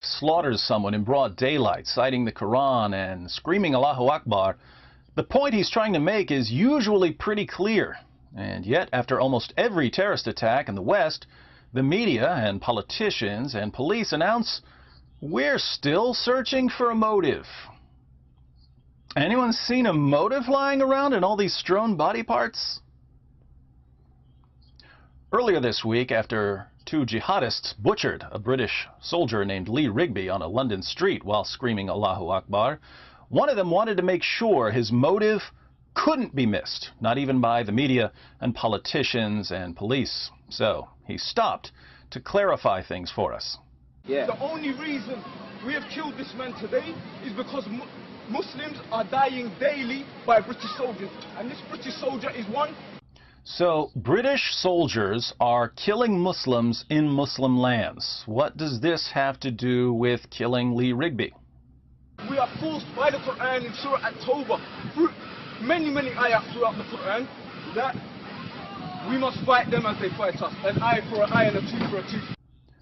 slaughters someone in broad daylight, citing the Quran and screaming Allahu Akbar, the point he's trying to make is usually pretty clear. And yet, after almost every terrorist attack in the West, the media and politicians and police announce, we're still searching for a motive. Anyone seen a motive lying around in all these strewn body parts? Earlier this week, after two jihadists butchered a British soldier named Lee Rigby on a London street while screaming Allahu Akbar, one of them wanted to make sure his motive couldn't be missed, not even by the media and politicians and police. So he stopped to clarify things for us. Yeah. The only reason we have killed this man today is because Muslims are dying daily by British soldiers, and this British soldier is one. So British soldiers are killing Muslims in Muslim lands. What does this have to do with killing Lee Rigby? We are forced by the Quran in Surah At-Tawbah, through many ayat throughout the Quran, that we must fight them as they fight us. An eye for an eye and a tooth for a tooth.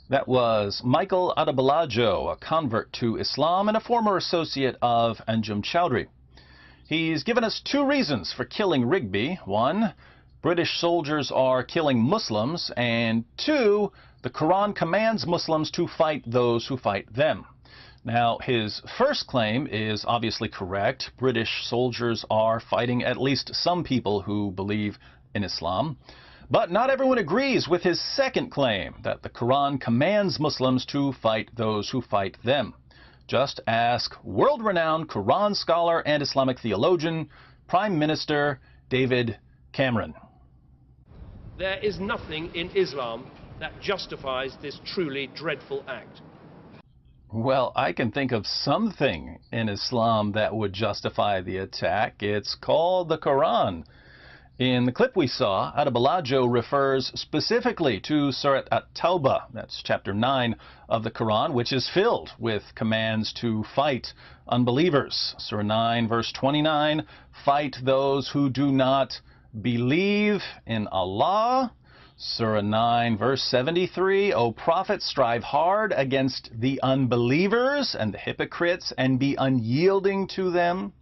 That was Michael Adebolajo, a convert to Islam and a former associate of Anjum Chowdhury. He's given us two reasons for killing Rigby. One, British soldiers are killing Muslims, and two, the Quran commands Muslims to fight those who fight them. Now, his first claim is obviously correct. British soldiers are fighting at least some people who believe in Islam. But not everyone agrees with his second claim, that the Quran commands Muslims to fight those who fight them. Just ask world-renowned Quran scholar and Islamic theologian, Prime Minister David Cameron. There is nothing in Islam that justifies this truly dreadful act. Well, I can think of something in Islam that would justify the attack. It's called the Quran. In the clip we saw, Adebolajo refers specifically to Surah At-Tawbah, that's chapter 9 of the Quran, which is filled with commands to fight unbelievers. Surah 9, verse 29, fight those who do not believe in Allah. Surah 9, verse 73, O Prophet, strive hard against the unbelievers and the hypocrites and be unyielding to them.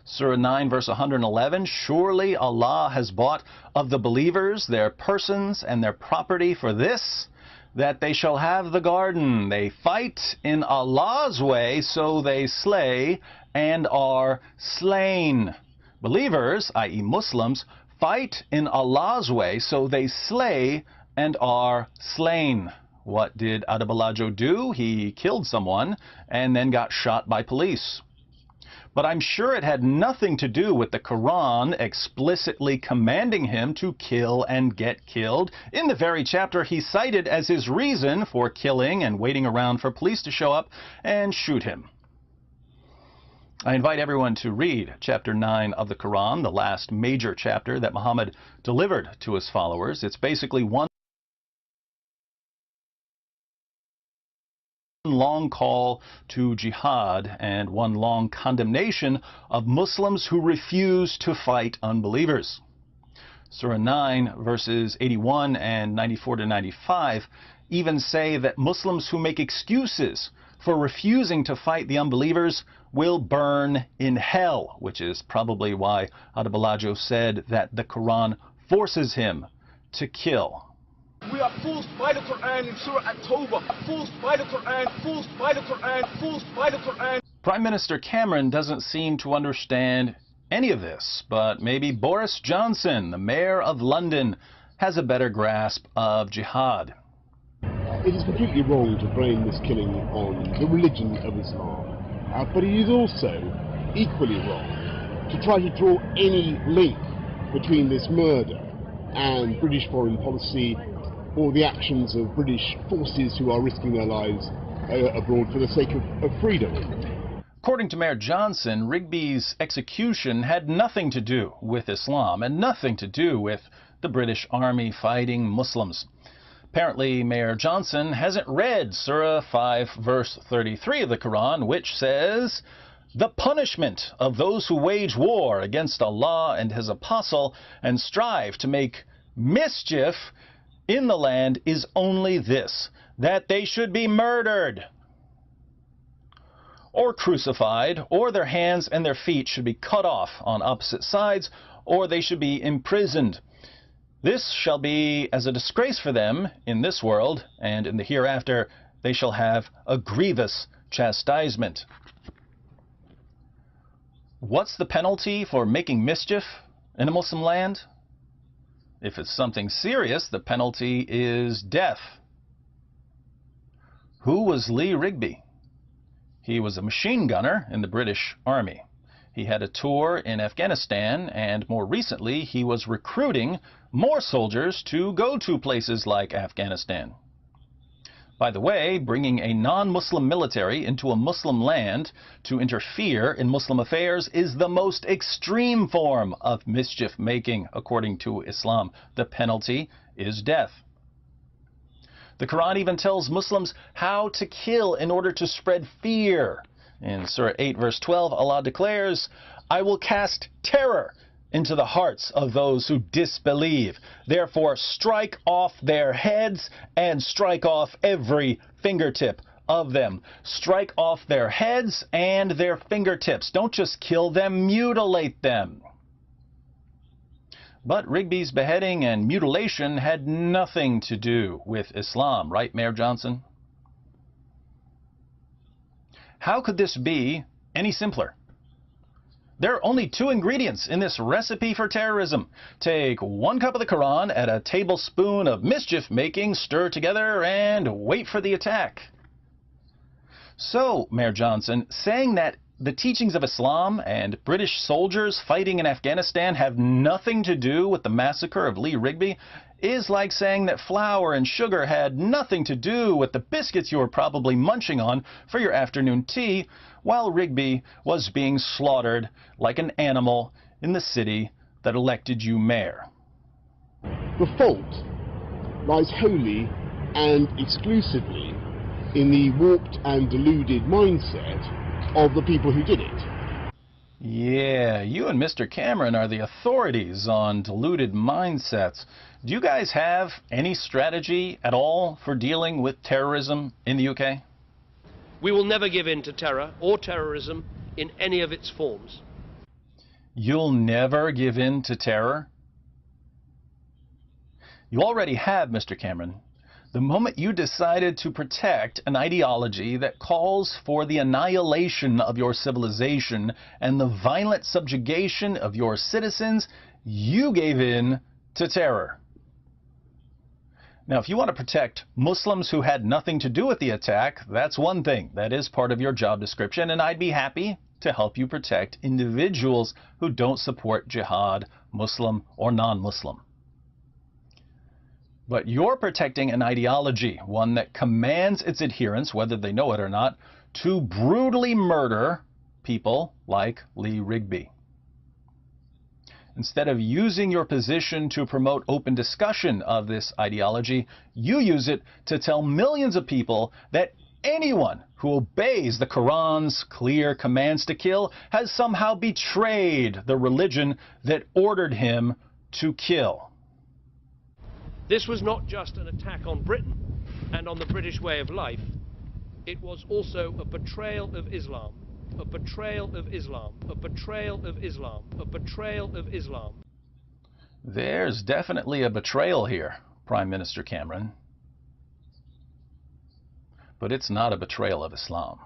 Surah 9, verse 111, surely Allah has bought of the believers their persons and their property for this, that they shall have the garden. They fight in Allah's way, so they slay and are slain. Believers, i.e. Muslims, fight in Allah's way, so they slay and are slain. What did Adebolajo do? He killed someone and then got shot by police. But I'm sure it had nothing to do with the Quran explicitly commanding him to kill and get killed in the very chapter he cited as his reason for killing and waiting around for police to show up and shoot him. I invite everyone to read chapter 9 of the Quran, the last major chapter that Muhammad delivered to his followers. It's basically one long call to jihad and one long condemnation of Muslims who refuse to fight unbelievers. Surah 9, verses 81 and 94 to 95 even say that Muslims who make excuses for refusing to fight the unbelievers will burn in hell, which is probably why Adebolajo said that the Quran forces him to kill. We are forced by the Quran in Surah At-Tawbah. Forced by the Quran, forced by the Quran, forced by the Quran. Prime Minister Cameron doesn't seem to understand any of this, but maybe Boris Johnson, the mayor of London, has a better grasp of jihad. It is completely wrong to blame this killing on the religion of Islam, but it is also equally wrong to try to draw any link between this murder and British foreign policy or the actions of British forces who are risking their lives abroad for the sake of freedom. According to Mayor Johnson, Rigby's execution had nothing to do with Islam and nothing to do with the British Army fighting Muslims. Apparently, Mayor Johnson hasn't read Surah 5, verse 33 of the Quran, which says, "The punishment of those who wage war against Allah and His Apostle and strive to make mischief in the land is only this, that they should be murdered." or crucified, or their hands and their feet should be cut off on opposite sides, or they should be imprisoned. This shall be as a disgrace for them in this world, and in the hereafter they shall have a grievous chastisement. What's the penalty for making mischief in a Muslim land? If it's something serious, the penalty is death. Who was Lee Rigby? He was a machine gunner in the British Army. He had a tour in Afghanistan, and more recently he was recruiting more soldiers to go to places like Afghanistan. By the way, bringing a non-Muslim military into a Muslim land to interfere in Muslim affairs is the most extreme form of mischief making, according to Islam. The penalty is death. The Quran even tells Muslims how to kill in order to spread fear. In Surah 8, verse 12, Allah declares, "I will cast terror into the hearts of those who disbelieve. Therefore, strike off their heads and strike off every fingertip of them." Strike off their heads and their fingertips. Don't just kill them, mutilate them. But Rigby's beheading and mutilation had nothing to do with Islam, right, Mayor Johnson? How could this be any simpler? There are only 2 ingredients in this recipe for terrorism. Take 1 cup of the Quran, add a tablespoon of mischief making, stir together, and wait for the attack. So, Mayor Johnson, saying that the teachings of Islam and British soldiers fighting in Afghanistan have nothing to do with the massacre of Lee Rigby is like saying that flour and sugar had nothing to do with the biscuits you were probably munching on for your afternoon tea while Rigby was being slaughtered like an animal in the city that elected you mayor. The fault lies wholly and exclusively in the warped and deluded mindset of the people who did it. Yeah, you and Mr. Cameron are the authorities on deluded mindsets. Do you guys have any strategy at all for dealing with terrorism in the UK? We will never give in to terror or terrorism in any of its forms. You'll never give in to terror? You already have, Mr. Cameron. The moment you decided to protect an ideology that calls for the annihilation of your civilization and the violent subjugation of your citizens, you gave in to terror. Now, if you want to protect Muslims who had nothing to do with the attack, that's one thing. That is part of your job description, and I'd be happy to help you protect individuals who don't support jihad, Muslim or non-Muslim. But you're protecting an ideology, one that commands its adherents, whether they know it or not, to brutally murder people like Lee Rigby. Instead of using your position to promote open discussion of this ideology, you use it to tell millions of people that anyone who obeys the Quran's clear commands to kill has somehow betrayed the religion that ordered him to kill. This was not just an attack on Britain and on the British way of life. It was also a betrayal of Islam, a betrayal of Islam, a betrayal of Islam, a betrayal of Islam. There's definitely a betrayal here, Prime Minister Cameron. But it's not a betrayal of Islam.